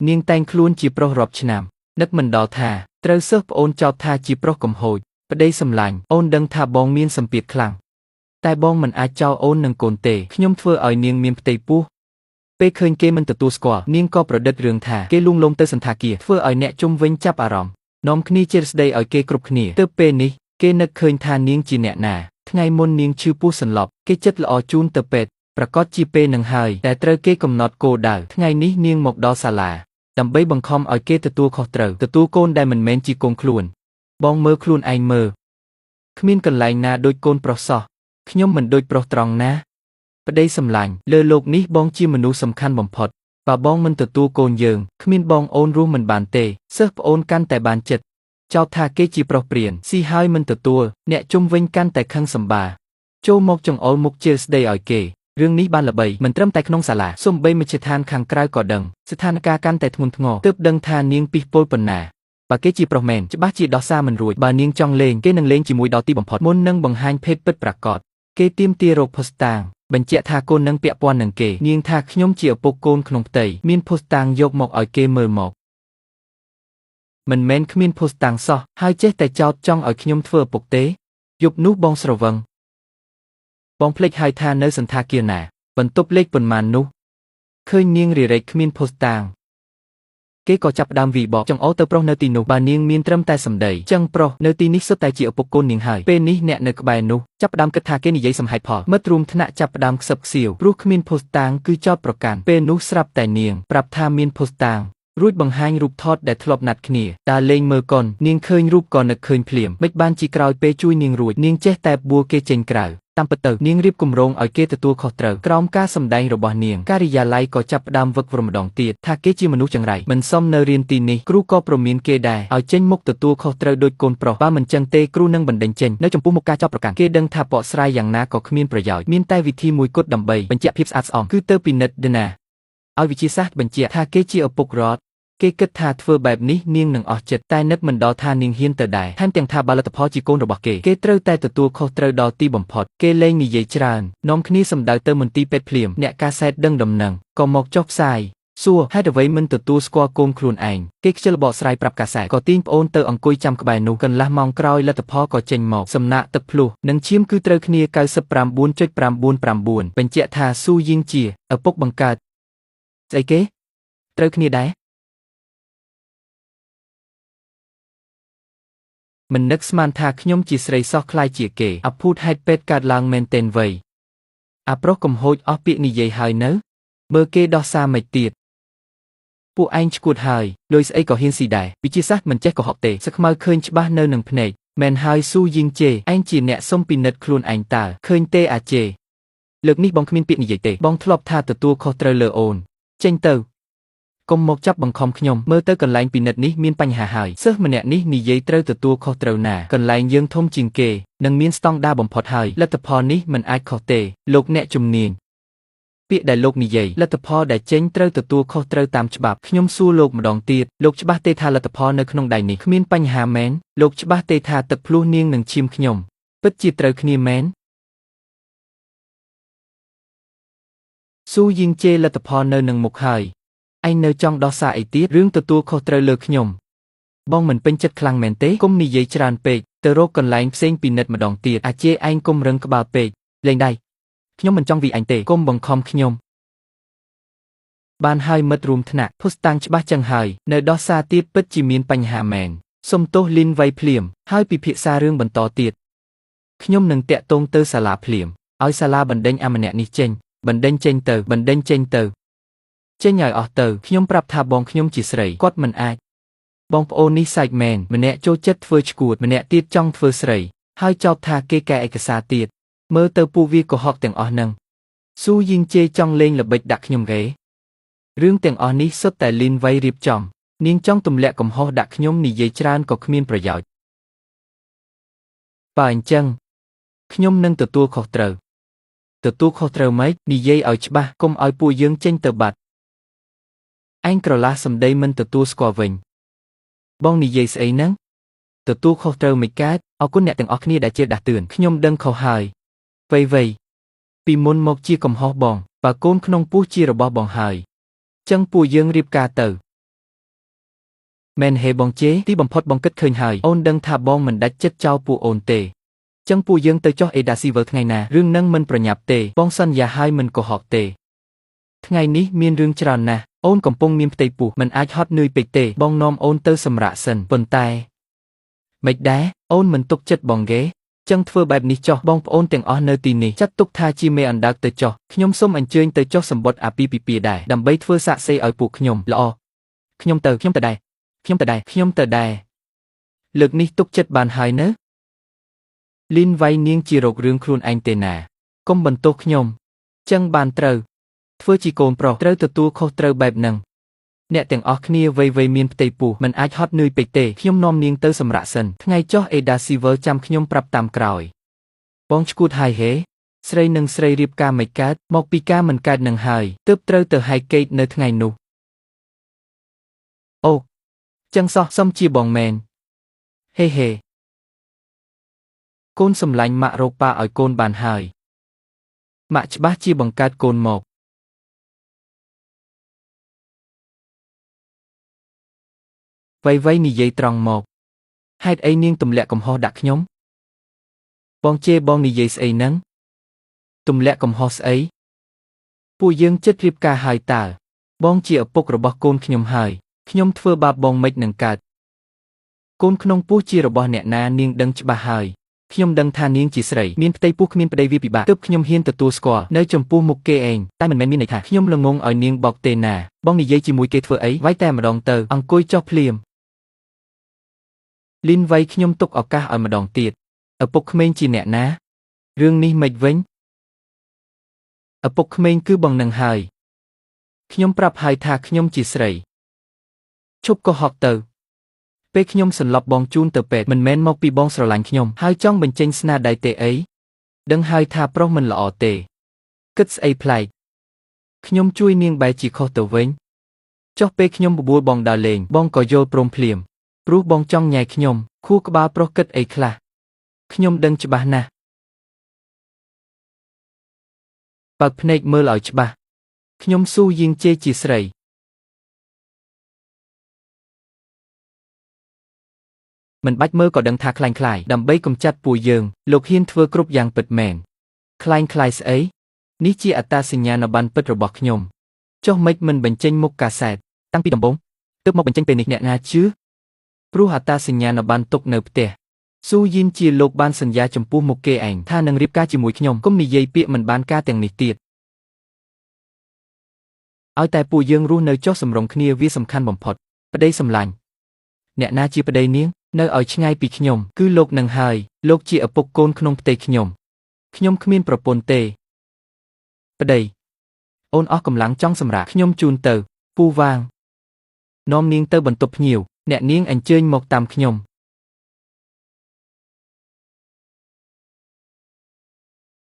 នាងតែងខ្លួនជាប្រុសរាប់ឆ្នាំនឹកមិនដល់ថាត្រូវសិស្សប្អូនចោទថាជាប្រុសកំហូចប្តីសម្លាញ់អូនដឹងថាបងមានសម្ពាធខ្លាំងតែបងមិនអាចចោលអូននឹងកូនទេខ្ញុំធ្វើឲ្យនាងមានផ្ទៃពោះពេលឃើញគេមិនទទួលស្គាល់នាងក៏ប្រឌិតរឿងថាគេលួងលោមទៅសន្តាគារធ្វើឲ្យអ្នកជុំវិញចាប់អារម្មណ៍នាំគ្នាជេរស្ដីឲ្យគេគ្រប់គ្នាទើបពេលនេះគេនឹកឃើញថានាងជាអ្នកណាថ្ងៃមុននាងឈឺពោះសន្លប់គេចិត្តល្អជូនទៅពេទ្យប្រកាសជាពេលនឹងហើយតែត្រូវគេកំណត់គោលដៅថ្ងៃនេះនាងមកដល់សាលាដើម្បីបង្ខំឲ្យគេទទួលខុសត្រូវទទួលកូនដែលមិនមែនជាកូនខ្លួនបងមើលខ្លួនឯងមើលគ្មានកន្លែងណាដូចកូនប្រុសសោះខ្ញុំមិនដូចប្រុសត្រង់ណាប្តីសម្លាញ់លើโลกនេះបងជាមនុស្សសំខាន់បំផុតបើបងមិនទទួលកូនយើងគ្មានបងអូនរស់មិនបានទេសិស្សប្អូនកាន់តែបានចិត្តចោទថាគេជាប្រុសព្រានស៊ីហើយមិនទទួលអ្នកជុំវិញកាន់តែខឹងសម្បាចូលមកចង្អុលមុខជេរស្ដីឲ្យគេរឿងនេះបានល្បីមិនត្រឹមតែក្នុងសាលាសូម្បីមជ្ឈដ្ឋានខាងក្រៅក៏ដឹងស្ថានភាពកាន់តែធ្ងន់ធ្ងរទើបដឹងថានាងពិះពលប៉ុណ្ណាបើគេជាប្រុសមែនច្បាស់ជាដោះសារមិនរួចបើនាងចង់លេងគេនឹងលេងជាមួយដល់ទីបំផុតមុននឹងបង្ហាញភេទពិតប្រាកដគេទាមទាររកភស្តុតាងបញ្ជាក់ថាកូននឹងពាក់ព័ន្ធនឹងគេនាងថាខ្ញុំជាឪពុកកូនក្នុងផ្ទៃមានភស្តុតាងយកមកឲ្យគេមើលមកមិនមែនគ្មានភស្តុតាងសោះហើយចេះតែចោទចង់ឲ្យខ្ញុំធ្វើឪពុកទេយប់នោះបងស្រវឹងបងភ្លេចហើយថានៅសន្តាគារណាបន្ទប់លេខប៉ុន្មាននោះឃើញនាងរារែកគ្មានភស្តុតាងគេក៏ចាប់ផ្ដើមវិបកចង្អុលទៅប្រុសនៅទីនោះបើនាងមានត្រឹមតែសម្ដីចឹងប្រុសនៅទីនេះសុទ្ធតែជាឪពុកកូននាងហើយពេលនេះអ្នកនៅក្បែរនោះចាប់ផ្ដើមគិតថាគេនិយាយសំហេតុផលមិត្តរួមថ្នាក់ចាប់ផ្ដើមខ្សឹបខ្សៀវព្រោះគ្មានភស្តុតាងគឺចោទប្រកាន់ពេលនោះស្រាប់តែនាងប្រាប់ថាមានភស្តុតាងរួចបង្ហាញរូបថតដែលធ្លាប់ណាត់គ្នាតាលេងមើលកុននាងឃើញរូបក៏នឹកឃើញភ្លាមមិនបានជាក្រោយពេលជួយនាងរួចនាងចេះតែបួលគេចេញក្រៅតាមពិតទៅនាងរៀបគម្រោងឲ្យគេទទួលខុសត្រូវក្រោមការសម្ដែងរបស់នាងការិយាល័យក៏ចាប់ផ្ដើមវឹកវរម្ដងទៀតថាគេជាមនុស្សចង្រៃមិនសមនៅរៀនទីនេះគ្រូក៏ប្រមានគេដែរឲ្យចេញមុខទទួលខុសត្រូវដូចកូនប្រុសបើមិនចឹងទេគ្រូនឹងបណ្តេញចេញនៅចំពោះមុខការចោទប្រកាន់គេដឹងថាបកស្រាយយ៉ាងណាក៏គ្មានប្រយោជន៍មានតែវិធីមួយគត់ដើម្បីបញ្ជាក់ភាពស្អាតស្អំគឺទៅពិនិត្យណាឲ្យវិទ្យាសាស្ត្របញ្ជាក់ថាគេជាឪពុករត់គេគិតថាធ្វើបែបនេះនាងនឹងអស់ចិត្តតែនឹកមិនដល់ថានាងហ៊ានទៅដែរថែមទាំងថាបើលទ្ធផលជាកូនរបស់គេត្រូវតែទទួលខុសត្រូវដល់ទីបំផុតគេលែងនិយាយច្រើននាំគ្នាសម្ដៅទៅមន្ទីរពេទ្យភ្លាមអ្នកកាសែតដឹងដំណឹងក៏មកចុះផ្សាយសួរហេតុអ្វីមិនទទួលស្គាល់កូនខ្លួនឯងគេខ្ជិលបកស្រាយប្រាប់កាសែតក៏ទាញប្អូនទៅអង្គុយចាំក្បែរនោះកន្លះម៉ោងក្រោយលទ្ធផលក៏ចេញមកសំណាក់ទឹកភ្លោះនិងឈាមគឺត្រូវគ្នា 99.99 បញ្ជាក់ថាស៊ូយីងជាឪពុកបង្កើតស្អីគេត្រូវគ្នាដែរមិននឹកស្មានថាខ្ញុំជាស្រីសោះខ្លាយជាគេអាភូតហេតុពេទ្យកើតឡើងមែនទែនវៃអាប្រុសកំហូចអស់ពាក្យនិយាយហើយនៅមើលគេដោះសារមិនទៀតពួកឯងឈួតហើយលុយស្អីក៏ហ៊ានស៊ីដែរវិជាសាស្ត្រមិនចេះកុហកទេសឹកខ្មៅឃើញច្បាស់នៅនឹងភ្នែកមែនហើយស៊ូយីងជេឯងជាអ្នកសុំពិនិត្យខ្លួនឯងតើឃើញទេអាជេលើកនេះបងគ្មានពាក្យនិយាយទេបងធ្លាប់ថាទទួលខុសត្រូវលើអូនចេញទៅកុំមកចាប់បង្ខំខ្ញុំមើលទៅកន្លែងពិនិត្យនេះមានបញ្ហាហើយសិស្សម្នាក់នេះនិយាយត្រូវទទួលខុសត្រូវណាកន្លែងយើងធំជាងគេនិងមានស្តង់ដារបំផុតហើយលទ្ធផលនេះមិនអាចខុសទេលោកអ្នកជំនាញពាក្យដែលលោកនិយាយលទ្ធផលដែលចេញត្រូវទទួលខុសត្រូវតាមច្បាប់ខ្ញុំសួរលោកម្ដងទៀតលោកច្បាស់ទេថាលទ្ធផលនៅក្នុងដៃនេះគ្មានបញ្ហាមែនលោកច្បាស់ទេថាទឹកភ្លោះនាងនឹងឈាមខ្ញុំពិតជាត្រូវគ្នាមែនស៊ូយីងជេលទ្ធផលនៅនឹងមុខហើយឯងនៅចង់ដោះសារអីទៀតរឿងទទួលខុសត្រូវលើខ្ញុំបងមិនពេញចិត្តខ្លាំងមែនទេកុំនិយាយច្រើនពេកទៅរកកន្លែងផ្សេងពិនិត្យម្ដងទៀតអាជេឯងកុំរឹងក្បាលពេកលេងដៃខ្ញុំមិនចង់វាយឯងទេកុំបង្ខំខ្ញុំបានហើយមិត្តរួមថ្នាក់ភស្តុតាងច្បាស់ចឹងហើយនៅដោះសារទៀតពិតជាមានបញ្ហាមែនសុំទោសលីនវៃភ្លាមហើយពិភាក្សារឿងបន្តទៀតខ្ញុំនឹងតាក់ទងទៅសាលាភ្លាមឲ្យសាលាបណ្ដេញអាម្នាក់នេះចេញបណ្ដេញចេញទៅបណ្ដេញចេញទៅចេញឲ្យអស់ទៅខ្ញុំប្រាប់ថាបងខ្ញុំជាស្រីគាត់មិនអាចបងប្អូននេះសើចមែនម្នាក់ចូលចិត្តធ្វើឈួតម្នាក់ទៀតចង់ធ្វើស្រីហើយចោទថាគេកែឯកសារទៀតមើលទៅពួកវាកុហកទាំងអស់នឹងស៊ូយីងជេចង់លេងល្បិចដាក់ខ្ញុំគេរឿងទាំងអស់នេះសុទ្ធតែលីនវៃរៀបចំនាងចង់ទម្លាក់កំហុសដាក់ខ្ញុំនិយាយច្រើនក៏គ្មានប្រយោជន៍បើអញ្ចឹងខ្ញុំនឹងទទួលខុសត្រូវម៉េចនិយាយឲ្យច្បាស់កុំឲ្យពួកយើងចេញទៅបាត់ឯងក្រឡាសម្ដីមិនទទួលស្គាល់វិញបងនិយាយស្អីហ្នឹងទទួលខុសត្រូវមិនកើតអរគុណអ្នកទាំងអស់គ្នាដែលជេរដាស់តឿនខ្ញុំដឹងខុសហើយវៃពីមុនមកជាកំហុសបងបើកូនក្នុងពោះជារបស់បងហើយចឹងពួកយើងរៀបការទៅ មែនហេបងជេទីបំផុតបងគិតឃើញហើយអូនដឹងថាបងមិនដាច់ចិត្តចោលពួកអូនទេចឹងពួកយើងទៅចុះ Ada Silver ថ្ងៃណារឿងនឹងមិនប្រញាប់ទេបងសន្យាហើយមិនកុហកទេថ្ងៃនេះមានរឿងច្រើនណាស់អូនកំពុងមានផ្ទៃពោះមិនអាចហត់នឿយពេកទេបងនាំអូនទៅសម្រាកសិនប៉ុន្តែមិនដែរអូនមិនទុកចិត្តបងទេចឹងធ្វើបែបនេះចុះបងប្អូនទាំងអស់នៅទីនេះចាត់ទុកថាជាមេអណ្ដើកទៅចុះខ្ញុំសូមអញ្ជើញទៅចុះសម្បត្តិអាពាហ៍ពិពាហ៍ដែរដើម្បីធ្វើសាក្សីឲ្យពួកខ្ញុំល្អខ្ញុំទៅដែរលើកនេះទុកចិត្តបានហើយនៅលីនវាយនាងជារោគរឿងខ្លួនឯងទេណាកុំបន្ទោសខ្ញុំចឹងបានត្រូវធ្វើជាកូនប្រុសត្រូវទទួលខុសត្រូវបែបហ្នឹងអ្នកទាំងអស់គ្នាវ័យមានផ្ទៃពោះមិនអាចហត់នឿយពេកទេខ្ញុំនាំនាងទៅសម្រាកសិនថ្ងៃចុះ Ada Silver ចាំខ្ញុំប្រាប់តាមក្រោយបងឈួតហើយហេស្រីនឹងស្រីរៀបការមិនកើតមកពីការមិនកើតនឹងហើយទើបត្រូវទៅហែកកេតនៅថ្ងៃនោះអូចឹងសោះសុំជាបងមែនហេកូនសម្លាញ់ម៉ាក់រកប៉ាឲ្យកូនបានហើយម៉ាក់ច្បាស់ជាបង្កើតកូនមកវៃនិយាយត្រង់មកហេតុអីនាងទម្លាក់កំហុសដាក់ខ្ញុំបងជេបងនិយាយស្អីហ្នឹងទម្លាក់កំហុសស្អីពួកយើងចិត្តរៀបការហើយតើបងជាឪពុករបស់កូនខ្ញុំហើយខ្ញុំធ្វើបាបបងមិននឹងកើតកូនក្នុងពោះជារបស់អ្នកណានាងដឹងច្បាស់ហើយខ្ញុំដឹងថានាងជាស្រីមានផ្ទៃពោះគ្មានប្តីវាពិបាកទើបខ្ញុំហ៊ានទទួលស្គាល់នៅចំពោះមុខគេឯងតែមិនមែនមានន័យថាខ្ញុំល្ងងឲ្យនាងបោកទេណាបងនិយាយជាមួយគេធ្វើអីវាយតែម្ដងទៅអង្គុយចុះភ្លាមលីនវាយខ្ញុំទុកឱកាសឲ្យម្ដងទៀតឪពុកក្មេងជាអ្នកណារឿងនេះមិនវិញឪពុកក្មេងគឺបងនឹងហើយខ្ញុំប្រាប់ហើយថាខ្ញុំជាស្រីឈប់កុហកទៅពេលខ្ញុំសន្លប់បងជូនទៅពេទ្យមិនមែនមកពីបងស្រឡាញ់ខ្ញុំហើយចង់បញ្ចេញស្នាដៃទេអីដឹងហើយថាប្រុសមិនល្អទេគិតស្អីប្លែកខ្ញុំជួយនាងបែរជាខុសទៅវិញចុះពេលខ្ញុំបបួលបងដើរលេងបងក៏យល់ព្រមភ្លាមព្រោះបងចង់ញ៉ែខ្ញុំខួរក្បាលប្រុសគិតអីខ្លះខ្ញុំដឹងច្បាស់ណាស់បើកភ្នែកមើលឲ្យច្បាស់ខ្ញុំស៊ូយៀងជេជាស្រីមិនបាច់មើលក៏ដឹងថាคล้ายដើម្បីកម្ចាត់ពួកយើងលោកហ៊ានធ្វើគ្រប់យ៉ាងពិតមែនคล้ายស្អីនេះជាអត្តសញ្ញាណប័ណ្ណពិតរបស់ខ្ញុំចុះមិនបញ្ចេញមុខកាសែតតាំងពីដំបូងទើបមកបញ្ចេញពេលនេះអ្នកណាជឿព្រោះអត្តសញ្ញាណប័ណ្ណទុកនៅផ្ទះស៊ូយីនជាលោកបានសន្យាចំពោះមុខគេឯងថានឹងរៀបការជាមួយខ្ញុំកុំនិយាយពាក្យមិនបានការទាំងនេះទៀតឲ្យតែពួកយើងរស់នៅចុះសម្រុងគ្នាវាសំខាន់បំផុតប្តីសម្លាញ់អ្នកណាជាប្តីនាងនៅឲ្យឆ្ងាយពីខ្ញុំគឺលោកនឹងហើយលោកជាឪពុកកូនក្នុងផ្ទៃខ្ញុំគ្មានប្រពន្ធទេប្តីអូនអស់កម្លាំងចង់សម្រាកខ្ញុំជូនទៅពូវាងនាំនាងទៅបន្ទប់ភ្ញៀវអ្នកនាងអញ្ជើញមកតាមខ្ញុំ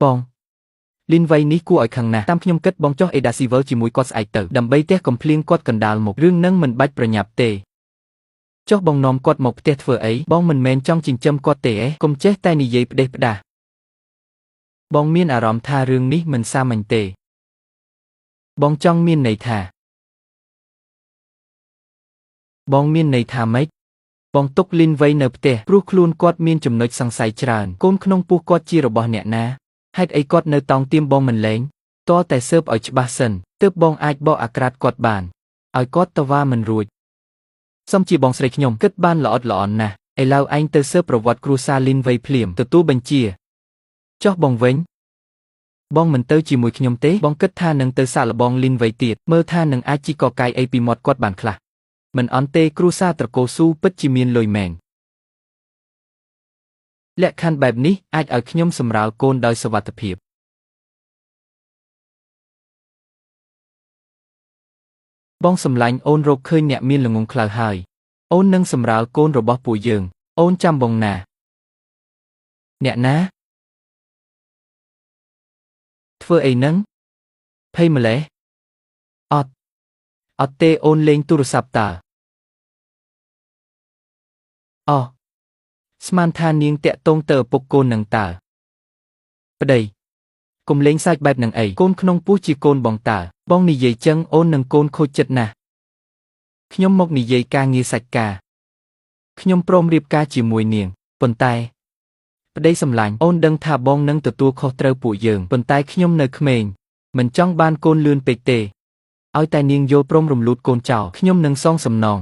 បងលីនវៃនេះគួរឲ្យខឹងណាស់តាមខ្ញុំគិតបងចុះ Ada Silver ជាមួយគាត់ស្អែកទៅដើម្បីទះកំភ្លៀងគាត់កណ្ដាលមុខរឿងនឹងមិនបាច់ប្រញាប់ទេចុះបងនាំគាត់មកផ្ទះធ្វើអីបងមិនមែនចង់ចិញ្ចឹមគាត់ទេកុំចេះតែនិយាយផ្ដេសផ្ដាសបងមានអារម្មណ៍ថារឿងនេះមិនសាមញ្ញទេបងចង់មានន័យថាបងមានន័យថាម៉េចបងទុកលីនវៃនៅផ្ទះព្រោះខ្លួនគាត់មានចំណុចសង្ស័យច្រើនកូនក្នុងពោះគាត់ជារបស់អ្នកណាហេតុអីគាត់នៅតោងទាមបងមិនលែងតើតែស៊ើបឲ្យច្បាស់សិនទើបបងអាចបកអាក្រាតគាត់បានឲ្យគាត់ទៅវ៉ាមិនរួចសុំជាបងស្រីខ្ញុំគិតបានល្អិតល្អន់ណាស់ឥឡូវឯងទៅស៊ើបប្រវត្តិគ្រួសារលីនវៃភ្លាមទទួលបញ្ជាចុះបងវិញបងមិនទៅជាមួយខ្ញុំទេបងគិតថានឹងទៅសាកល្បងលីនវៃទៀតមើលថានឹងអាចជីកកាយអីពីមាត់គាត់បានខ្លះមិនអន់ទេគ្រួសារត្រកូលស៊ូពិតជាមានលុយមែនលក្ខខណ្ឌបែបនេះអាចឲ្យខ្ញុំសម្រាលកូនដោយសុវត្ថិភាពបងសម្លាញ់អូនរកឃើញអ្នកមានល្ងងខ្លៅហើយអូននឹងសម្រាលកូនរបស់ពួកយើងអូនចាំបងណាអ្នកណាធ្វើអីនឹងភ័យម្លេះអត់ទេអូនលេងទូរស័ព្ទតើអូស្មានថានាងតាក់ទងទៅឪពុកកូននឹងតើប្តីកុំលេងសាច់បែបនឹងអីកូនក្នុងពោះជាកូនបងតើបងនិយាយចឹងអូននឹងកូនខូចចិត្តណាស់ខ្ញុំមកនិយាយការងារសាច់ការ ខ្ញុំព្រមរៀបការជាមួយនាងប៉ុន្តែប្តីសម្លាញ់អូនដឹងថាបងនឹងទទួលខុសត្រូវពួកយើងប៉ុន្តែខ្ញុំនៅក្មេងមិនចង់បានកូនលឿនពេកទេឲ្យតែនាងយល់ព្រមរំលូតកូនចោលខ្ញុំនឹងសងសំណង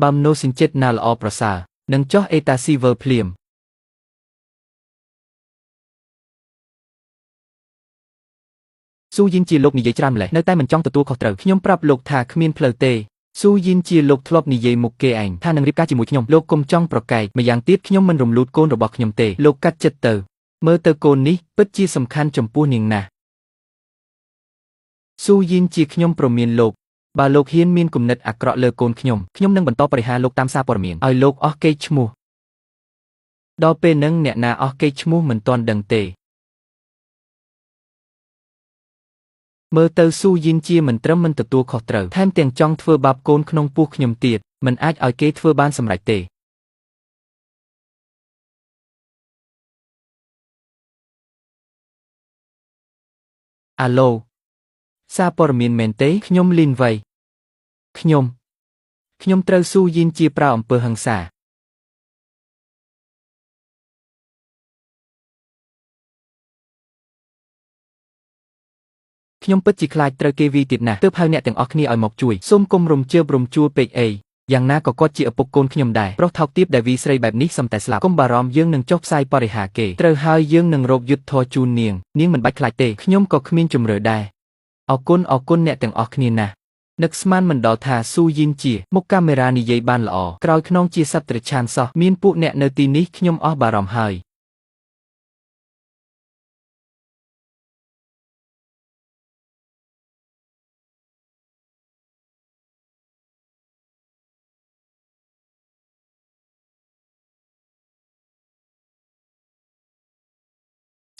បើមនោសញ្ជាតិណាល្អប្រសើរនឹងចោះអេតាស៊ីវើភ្លាមស៊ូយិនជាលោកនិយាយច្រើនម្លេះនៅតែមិនចង់ទទួលខុសត្រូវខ្ញុំប្រាប់លោកថាគ្មានផ្លូវទេស៊ូយិនជាលោកធ្លាប់និយាយមុខគេឯងថានឹងរៀបការជាមួយខ្ញុំលោកកុំចង់ប្រកែកម្យ៉ាងទៀតខ្ញុំមិនរំលូតកូនរបស់ខ្ញុំទេលោកកាត់ចិត្តទៅមើលទៅកូននេះពិតជាសំខាន់ចំពោះនាងណាស់ស៊ូយិនជាខ្ញុំប្រមានលោកបើលោកហ៊ានមានគំនិតអាក្រក់លើកូនខ្ញុំនឹងបន្តបរិហារលោកតាមសារព័ត៌មានឲ្យលោកអស់កេរ្តិ៍ឈ្មោះដល់ពេលហ្នឹងអ្នកណាអស់កេរ្តិ៍ឈ្មោះមិនទាន់ដឹងទេមើលទៅស៊ូយិនជាមិនត្រឹមមិនទទួលខុសត្រូវថែមទាំងចង់ធ្វើបាបកូនក្នុងពោះខ្ញុំទៀតមិនអាចឲ្យគេធ្វើបានសម្រេចទេអាឡូសារព័ត៌មានមែនទេខ្ញុំលីនវៃខ្ញុំត្រូវស៊ូយិនជាប្រើអំពើហិង្សាខ្ញុំពិតជាខ្លាចត្រូវគេវាយទៀតណាស់ទើបហៅអ្នកទាំងអស់គ្នាឲ្យមកជួយសូមកុំរំជើបរំជួលពេកអីយ៉ាងណាក៏គាត់ជាឪពុកកូនខ្ញុំដែរប្រុសថោកទាបដែលវាយស្រីបែបនេះសំតែស្លាប់កុំបារម្ភយើងនឹងចុះផ្សាយបរិហាគេត្រូវហើយយើងនឹងរកយុទ្ធធរជូននាងមិនបាច់ខ្លាចទេខ្ញុំក៏គ្មានជំរឿដែរអរគុណអ្នកទាំងអស់គ្នាណាស់នឹកស្មានមិនដល់ថាស៊ូយិនជាមុខកាមេរ៉ានិយាយបានល្អក្រោយខ្នងជាសត្វត្រឆានសោះមានពួកអ្នកនៅទីនេះខ្ញុំអស់បារម្ភហើយ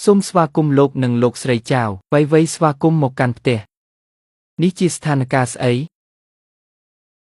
សូមស្វាគមន៍លោកនិងលោកស្រីចៅវៃស្វាគមន៍មកកាន់ផ្ទះនេះជាស្ថានភាពស្អី